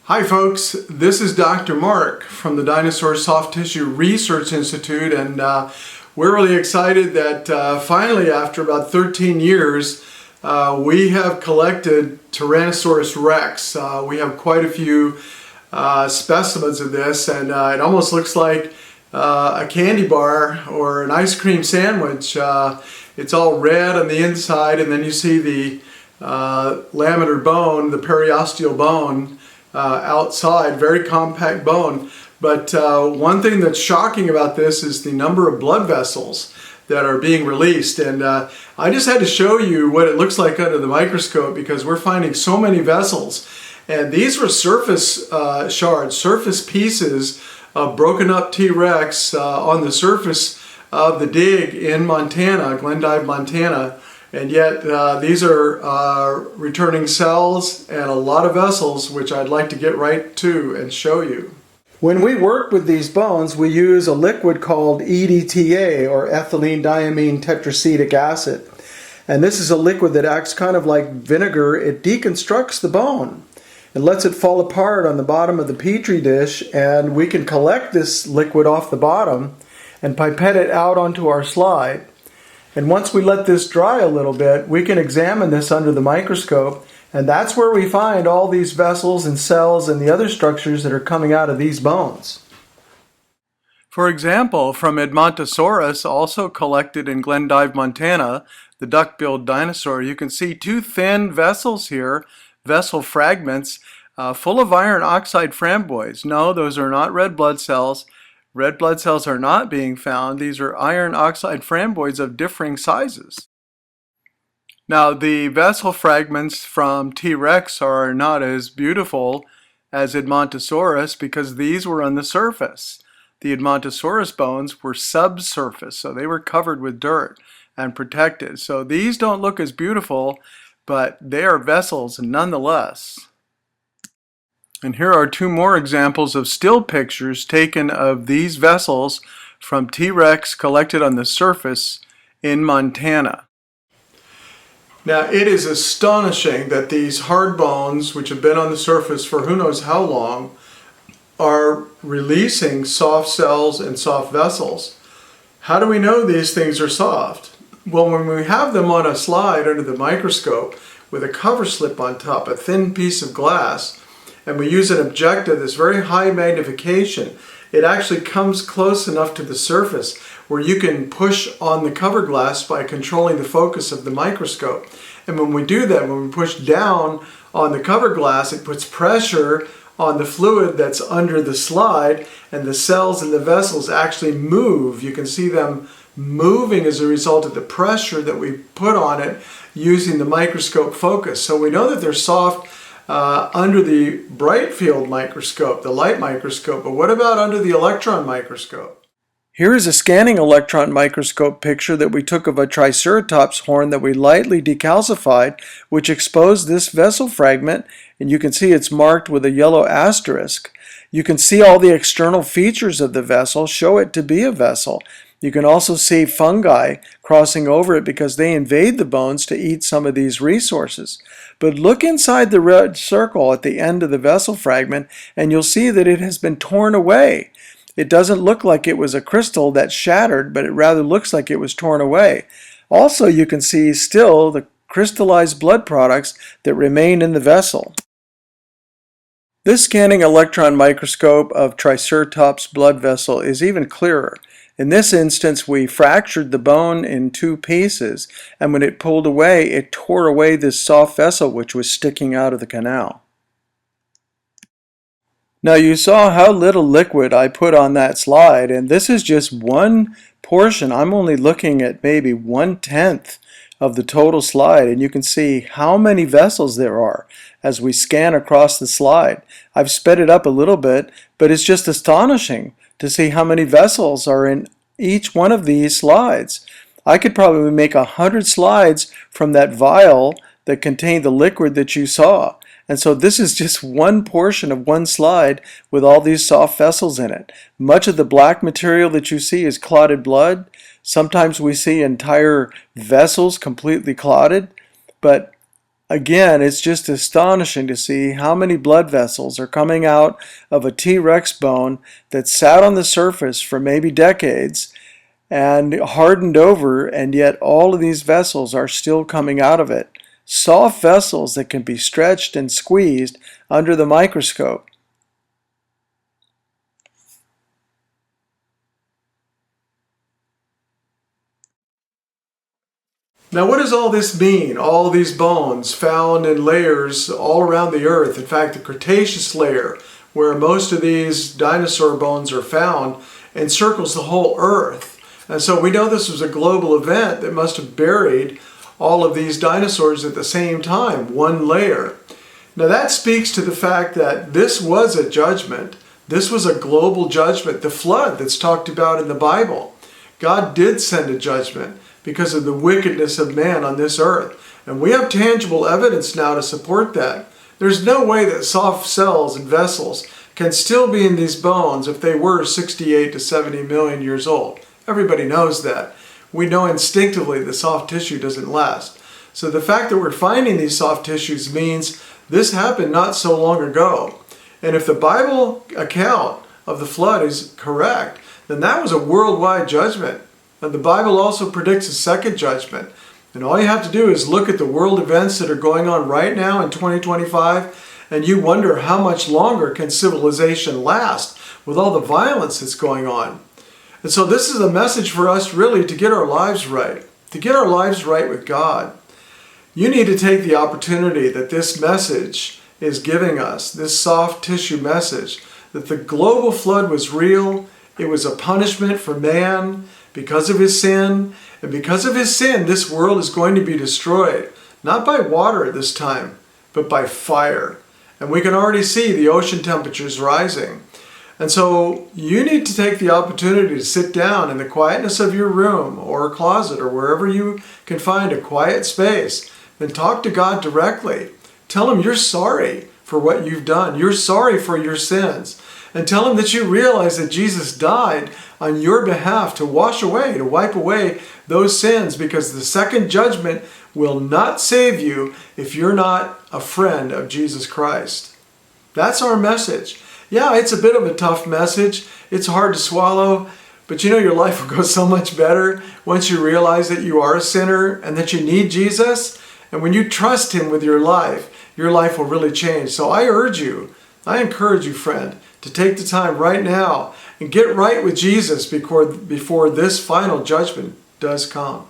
Hi folks, this is Dr. Mark from the Dinosaur Soft Tissue Research Institute, and we're really excited that finally, after about 13 years, we have collected Tyrannosaurus rex. We have quite a few specimens of this, and it almost looks like a candy bar or an ice cream sandwich. It's all red on the inside, and then you see the laminar bone, the periosteal bone, outside, very compact bone. But one thing that's shocking about this is the number of blood vessels that are being released, and I just had to show you what it looks like under the microscope because we're finding so many vessels. And these were surface shards, surface pieces of broken up T-Rex on the surface of the dig in Montana, Glendive, Montana. And yet these are returning cells and a lot of vessels, which I'd like to get right to and show you. When we work with these bones, we use a liquid called EDTA, or ethylene diamine tetracetic acid. And this is a liquid that acts kind of like vinegar. It deconstructs the bone and lets it fall apart on the bottom of the petri dish, and we can collect this liquid off the bottom and pipette it out onto our slide. And once we let this dry a little bit, we can examine this under the microscope, and that's where we find all these vessels and cells and the other structures that are coming out of these bones. For example, from Edmontosaurus, also collected in Glendive, Montana, the duck-billed dinosaur, you can see two thin vessels here, vessel fragments, full of iron oxide framboids. No, those are not red blood cells. Red blood cells are not being found. These are iron oxide framboids of differing sizes. Now, the vessel fragments from T-Rex are not as beautiful as Edmontosaurus because these were on the surface. The Edmontosaurus bones were subsurface, so they were covered with dirt and protected. So these don't look as beautiful, but they are vessels nonetheless. And here are two more examples of still pictures taken of these vessels from T-Rex collected on the surface in Montana. Now, it is astonishing that these hard bones, which have been on the surface for who knows how long, are releasing soft cells and soft vessels. How do we know these things are soft? Well, when we have them on a slide under the microscope with a cover slip on top, a thin piece of glass, and we use an objective that's very high magnification, it actually comes close enough to the surface where you can push on the cover glass by controlling the focus of the microscope. And when we do that, when we push down on the cover glass, it puts pressure on the fluid that's under the slide, and the cells and the vessels actually move. You can see them moving as a result of the pressure that we put on it using the microscope focus. So we know that they're soft under the bright field microscope, the light microscope, but what about under the electron microscope? Here is a scanning electron microscope picture that we took of a Triceratops horn that we lightly decalcified, which exposed this vessel fragment, and you can see it's marked with a yellow asterisk. You can see all the external features of the vessel show it to be a vessel. You can also see fungi crossing over it because they invade the bones to eat some of these resources. But look inside the red circle at the end of the vessel fragment, and you'll see that it has been torn away. It doesn't look like it was a crystal that shattered, but it rather looks like it was torn away. Also, you can see still the crystallized blood products that remain in the vessel. This scanning electron microscope of Triceratops blood vessel is even clearer. In this instance, we fractured the bone in two pieces, and when it pulled away, it tore away this soft vessel which was sticking out of the canal. Now, you saw how little liquid I put on that slide, and this is just one portion. I'm only looking at maybe 1/10 of the total slide, and you can see how many vessels there are as we scan across the slide. I've sped it up a little bit, but it's just astonishing to see how many vessels are in each one of these slides. I could probably make 100 slides from that vial that contained the liquid that you saw. And so this is just one portion of one slide with all these soft vessels in it. Much of the black material that you see is clotted blood. Sometimes we see entire vessels completely clotted, but Again, it's just astonishing to see how many blood vessels are coming out of a T-Rex bone that sat on the surface for maybe decades and hardened over, and yet all of these vessels are still coming out of it. Soft vessels that can be stretched and squeezed under the microscope. Now, what does all this mean? All these bones found in layers all around the earth. In fact, the Cretaceous layer, where most of these dinosaur bones are found, encircles the whole earth. And so we know this was a global event that must have buried all of these dinosaurs at the same time, one layer. Now that speaks to the fact that this was a judgment. This was a global judgment, the flood that's talked about in the Bible. God did send a judgment because of the wickedness of man on this earth. And we have tangible evidence now to support that. There's no way that soft cells and vessels can still be in these bones if they were 68 to 70 million years old. Everybody knows that. We know instinctively the soft tissue doesn't last. So the fact that we're finding these soft tissues means this happened not so long ago. And if the Bible account of the flood is correct, then that was a worldwide judgment. And the Bible also predicts a second judgment. And all you have to do is look at the world events that are going on right now in 2025, and you wonder how much longer can civilization last with all the violence that's going on. And so this is a message for us really to get our lives right, to get our lives right with God. You need to take the opportunity that this message is giving us, this soft tissue message, that the global flood was real, it was a punishment for man, because of his sin, and because of his sin, this world is going to be destroyed. Not by water at this time, but by fire. And we can already see the ocean temperatures rising. And so you need to take the opportunity to sit down in the quietness of your room or a closet or wherever you can find a quiet space and talk to God directly. Tell him you're sorry for what you've done. You're sorry for your sins. And tell him that you realize that Jesus died on your behalf to wash away, to wipe away those sins, because the second judgment will not save you if you're not a friend of Jesus Christ. That's our message. Yeah, it's a bit of a tough message. It's hard to swallow, but you know your life will go so much better once you realize that you are a sinner and that you need Jesus. And when you trust him with your life will really change. So I encourage you, friend, to take the time right now and get right with Jesus before this final judgment does come.